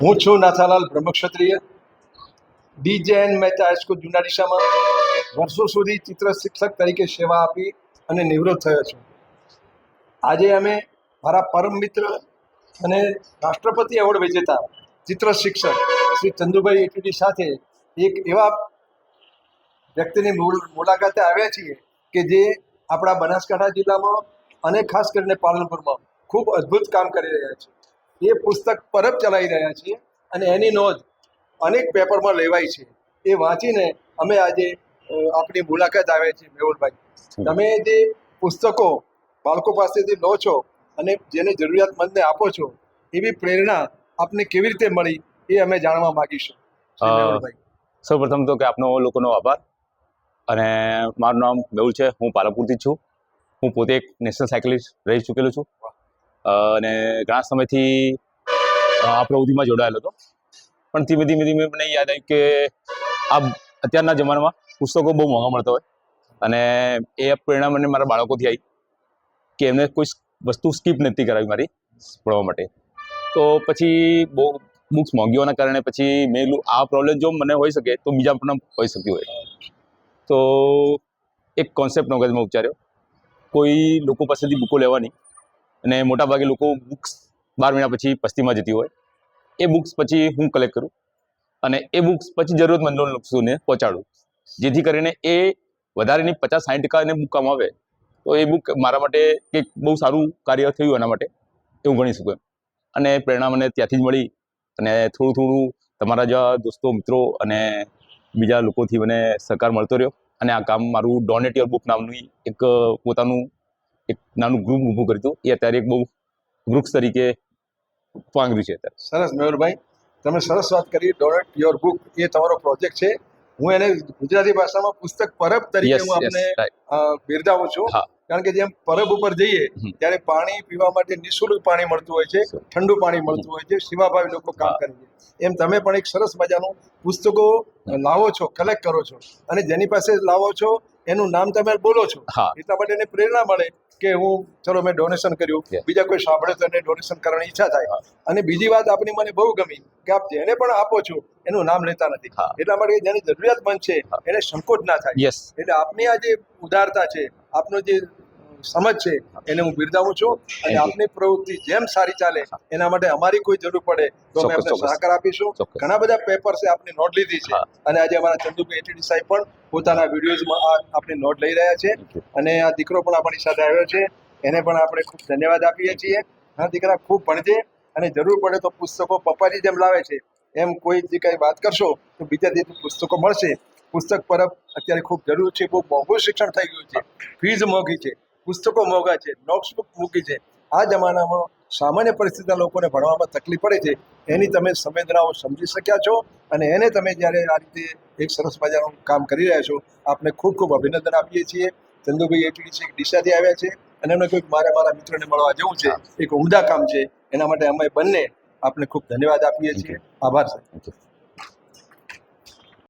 હું છું નાથાલાલ બ્રહ્મક્ષત્રિય, ડીજેએન મહેતા હાઈસ્કૂલ જૂના ડીસામાં વર્ષો સુધી ચિત્ર શિક્ષક તરીકે સેવા આપી અને નિવૃત્ત થયો છું. આજે અમે મારા પરમ મિત્ર અને રાષ્ટ્રપતિ એવોર્ડ વિજેતા ચિત્ર શિક્ષક શ્રી ચંદુભાઈ એટીડી સાથે એક એવા વ્યક્તિની મુલાકાતે આવ્યા છીએ કે જે આપણા બનાસકાંઠા જિલ્લામાં અને ખાસ કરીને પાલનપુરમાં ખૂબ અદ્ભુત કામ કરી રહ્યા છે. એ પુસ્તક પરબ ચલાવી રહ્યા છીએ અને એની નોંધ અનેક પેપરમાં લેવાય છે. એ વાંચીને અમે આજે આપણી મુલાકાત આવ્યા છીએ. મેહુલભાઈ, તમે જે પુસ્તકો બાળકો પાસેથી લો છો અને જેને જરૂરિયાતમંદને આપો છો, એવી પ્રેરણા આપને કેવી રીતે મળી એ અમે જાણવા માગીશું. મેહુલભાઈ, સૌ પ્રથમ તો કે આપનો લોકોનો આભાર. અને મારું નામ મેહુલ છે, હું પાલનપુરથી છું. હું પોતે એક નેશનલ સાયકલિસ્ટ રહી ચૂકેલો છું અને ઘણા સમયથી આ પ્રવૃત્તિમાં જોડાયેલો હતો. પણ ધીમે ધીમે મને યાદ આવ્યું કે આ અત્યારના જમાનામાં પુસ્તકો બહુ મોંઘા મળતા હોય અને એ પ્રેરણા મને મારા બાળકોથી આવી કે એમને કોઈ વસ્તુ સ્કીપ નથી કરાવી મારી ભણવા માટે. તો પછી બહુ બુક્સ મોંઘી હોવાના કારણે પછી મેં કીધું આ પ્રોબ્લેમ જો મને હોઈ શકે તો બીજા પણ હોઈ શકતી હોય. તો એક કોન્સેપ્ટ મગજમાં ઉચ્ચાર્યો, કોઈ લોકો પાસેથી બુકો લેવાની અને મોટાભાગે લોકો બુક્સ 12 મહિના પછી પસ્તીમાં જતી હોય. એ બુક્સ પછી હું કલેક્ટ કરું અને એ બુક્સ પછી જરૂરતમંદ લોકોને પહોંચાડું, જેથી કરીને એ વધારેની 50-60% એને બુક કામ આવે. તો એ બુક મારા માટે એક બહુ સારું કાર્ય થયું એના માટે એવું ગણી શકું એમ. અને પ્રેરણા મને ત્યાંથી જ મળી અને થોડું થોડું તમારા જેવા દોસ્તો, મિત્રો અને બીજા લોકોથી મને સહકાર મળતો રહ્યો અને આ કામ મારું ડોનેટ યોર બુક નામનું એક પોતાનું એક નાનું ગ્રુપ ઊભું કર્યું હતું. એ અત્યારે એક બહુ વૃક્ષ તરીકે પાંગર્યું છે અત્યારે. સરસ મેહુલભાઈ, તમે સરસ વાત કરી. ડોનેટ યોર બુક એ તમારો પ્રોજેક્ટ છે. હું એને ગુજરાતી ભાષામાં પુસ્તક પરબ તરીકે હું આપને બિરદાવું છું. કારણ કે જેમ પરબ ઉપર જઈએ ત્યારે પાણી પીવા માટે નિઃશુલ્ક પાણી મળતું હોય છે, ઠંડુ પાણી મળતું હોય છે, સેવાભાવી લોકો કામ કરે છે. એમ તમે પણ એક સરસ મજાનું પુસ્તકો લાવો છો, કલેક્ટ કરો છો અને જેની પાસે લાવો છો એનું નામ તમે બોલો છો, એટલા માટે એને પ્રેરણા મળે કે હું ચલો મેં ડોનેશન કર્યું, બીજા કોઈ સાંભળે તો એને ડોનેશન કરવાની ઈચ્છા થાય. અને બીજી વાત આપણી મને બહુ ગમી કે આપ જેને પણ આપો છો એનું નામ લેતા નથી, એટલા માટે જેની જરૂરિયાતમંદ છે એને સંકોચ ના થાય. એટલે આપની આ જે ઉદારતા છે, આપનો જે સમજ છે એને હું બિરદાવું છું. અને આપની પ્રવૃત્તિ જેમ સારી ચાલે એના માટે અમારી કોઈ જરૂર પડે તો અમે આપણે સહકાર આપીશું. ઘણા બધા પેપર છે, આપની નોટ લીધી છે અને આજે અમારા ચંદુભાઈ એટીડી સાહેબ પણ પોતાના વિડીયોઝમાં આપની નોટ લઈ રહ્યા છે અને આ દીકરો પણ આપણી સાથે આવ્યો છે, એને પણ આપણે ખૂબ ધન્યવાદ આપીએ છીએ. હા દીકરા, ખૂબ ભણજે અને જરૂર પડે તો પુસ્તકો પપ્પાની જેમ લાવે છે એમ કોઈ જે કંઈ વાત કરશો તો બીજા દિવસ પુસ્તકો મળશે. પુસ્તક પરબ અત્યારે ખૂબ જરૂર છે. બહુ મોંઘું શિક્ષણ થઈ ગયું છે, ફીઝ મોંઘી છે, પુસ્તકો મોંઘા છે, નોટબુક મૂકી છે. આ જમાનામાં સામાન્ય પરિસ્થિતિના લોકોને ભણવામાં તકલીફ પડે છે. એની તમે સંવેદનાઓ સમજી શક્યા છો અને એને તમે જ્યારે આ રીતે એક સરસ મજાનું કામ કરી રહ્યા છો, આપને ખૂબ ખૂબ અભિનંદન આપીએ છીએ. ચંદુભાઈ એટીડી ડીસાથી આવ્યા છે અને એમને કોઈક મારા મિત્રને મળવા જવું છે, એક ઉમદા કામ છે. એના માટે અમે બંને આપને ખૂબ ધન્યવાદ આપીએ છીએ. આભાર સાહેબ.